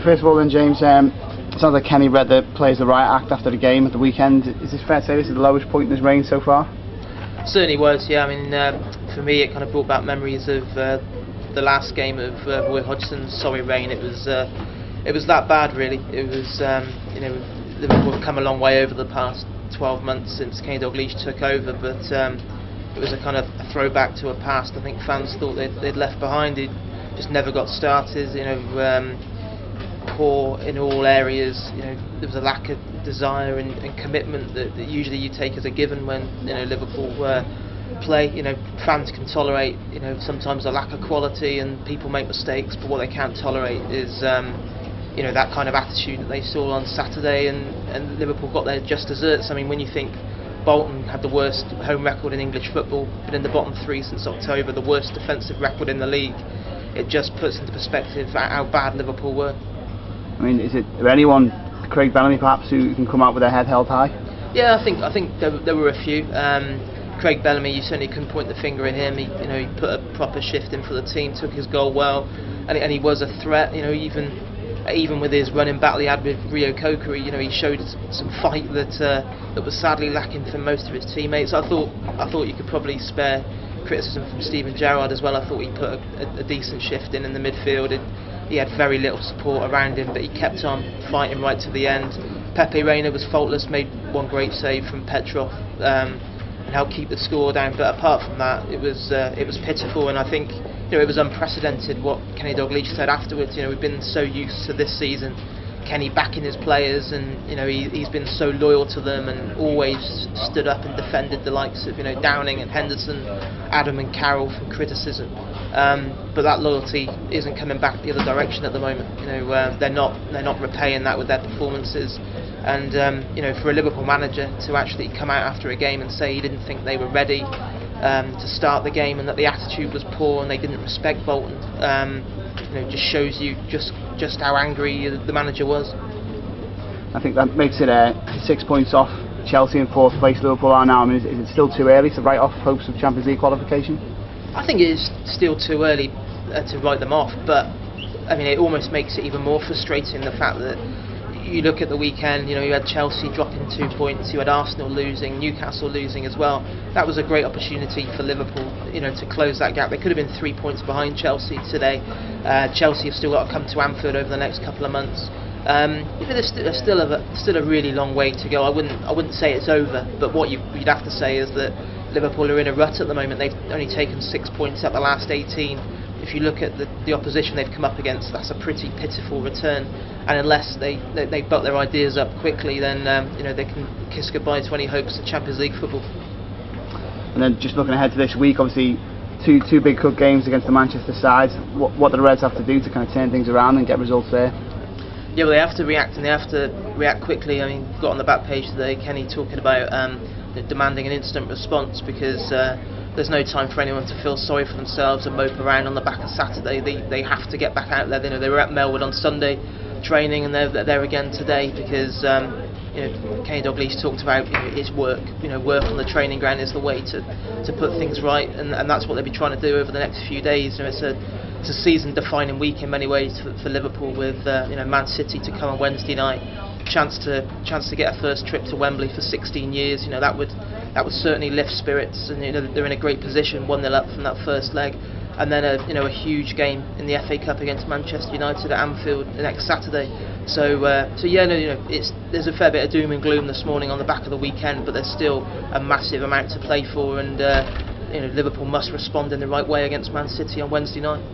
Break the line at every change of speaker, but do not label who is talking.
First of all then, James, it sounds like Kenny read the players the riot act after the game at the weekend. Is this fair to say this is the lowest point in his reign so far?
Certainly was, yeah. I mean, for me it kind of brought back memories of the last game of Roy Hodgson's sorry reign. It was that bad, really. It was, Liverpool have come a long way over the past 12 months since Kenny Dalglish took over, but it was a kind of a throwback to a past I think fans thought they'd left behind. It just never got started. Poor in all areas. There was a lack of desire and commitment that usually you take as a given when Liverpool play. Fans can tolerate sometimes a lack of quality and people make mistakes, but what they can't tolerate is that kind of attitude that they saw on Saturday, and Liverpool got their just desserts. I mean, when you think Bolton had the worst home record in English football, been in the bottom three since October, the worst defensive record in the league, it just puts into perspective how bad Liverpool were.
I mean, is there anyone, Craig Bellamy perhaps, who can come out with their head held high?
Yeah, I think there were a few. Craig Bellamy, you certainly couldn't point the finger at him. He put a proper shift in for the team, took his goal well, and he was a threat. Even with his running battle he had with Rio Kokiri, he showed some fight that was sadly lacking from most of his teammates. I thought you could probably spare criticism from Steven Gerrard as well. I thought he put a decent shift in the midfield. He had very little support around him, but he kept on fighting right to the end. Pepe Reina was faultless, made one great save from Petrov and helped keep the score down. But apart from that, it was pitiful, and I think it was unprecedented what Kenny Dalglish said afterwards. We've been so used to this season Kenny backing his players, and he's been so loyal to them and always stood up and defended the likes of Downing and Henderson, Adam and Carroll from criticism. But that loyalty isn't coming back the other direction at the moment. They're not repaying that with their performances. And for a Liverpool manager to actually come out after a game and say he didn't think they were ready to start the game and that the attitude was poor and they didn't respect Bolton, just shows you just how angry the manager was.
I think that makes it 6 points off Chelsea in fourth place. Liverpool are now. I mean, is it still too early to write off hopes of Champions League qualification?
I think it is still too early to write them off, but I mean, it almost makes it even more frustrating, the fact that you look at the weekend, you had Chelsea dropping 2 points, you had Arsenal losing, Newcastle losing as well. That was a great opportunity for Liverpool, to close that gap. They could have been 3 points behind Chelsea today. Chelsea have still got to come to Anfield over the next couple of months. There's still a really long way to go. I wouldn't say it's over, but what you'd have to say is that Liverpool are in a rut at the moment. They've only taken 6 points out the last 18. If you look at the opposition they've come up against, that's a pretty pitiful return. And unless they built their ideas up quickly, then they can kiss goodbye to any hopes of Champions League football.
And then just looking ahead to this week, obviously two big cup games against the Manchester sides. What do the Reds have to do to kind of turn things around and get results there?
Yeah, well, they have to react, and they have to react quickly. I mean, got on the back page today Kenny talking about demanding an instant response, because there's no time for anyone to feel sorry for themselves and mope around on the back of Saturday. They have to get back out there. They were at Melwood on Sunday training, and they're there again today, because Kenny Dalglish talked about it's work. Work on the training ground is the way to put things right, and that's what they'll be trying to do over the next few days. It's a season-defining week in many ways for Liverpool, with Man City to come on Wednesday night. Chance to get a first trip to Wembley for 16 years. That would certainly lift spirits, and they're in a great position, 1-0 up from that first leg, and then a huge game in the FA Cup against Manchester United at Anfield next Saturday. So there's a fair bit of doom and gloom this morning on the back of the weekend, but there's still a massive amount to play for, and Liverpool must respond in the right way against Man City on Wednesday night.